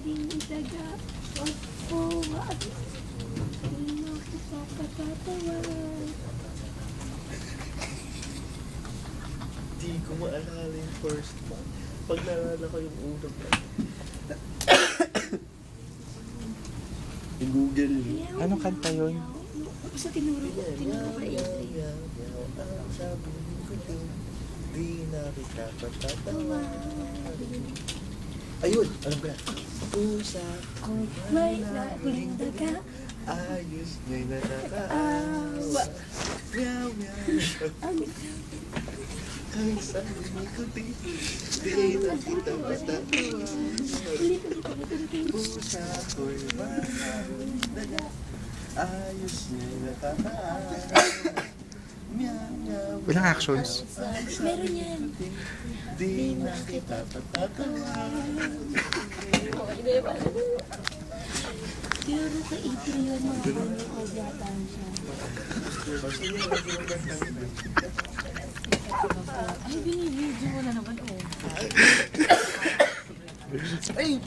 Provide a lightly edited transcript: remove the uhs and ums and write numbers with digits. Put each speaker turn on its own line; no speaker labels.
aking itaga. Wag po, wag. Sino kita patatawan?
Di ko maalala yung first one. Pag naalala ko yung unang one. I-google niyo.
Anong kanta yun?
Basta tinuro ko pa
Meow, meow, ang sabi ko yun. Di na kita patatawan. Ayun! Alam ko na. Pusa
kung may nahuling daga.
ayos niya'y nakakaawa. Meow, meow. Ang sabi ko di na kita patatawan. Pusa ko'y maraming daga. Ayos niya'y nakakaawa. Meow, meow.
Walang actions.
Meron yan.
Di na kita patatawan.
Siguro sa 18 yun mga kanyang yata siya. Ay, binibidyo mo na naman, oh.
Ay!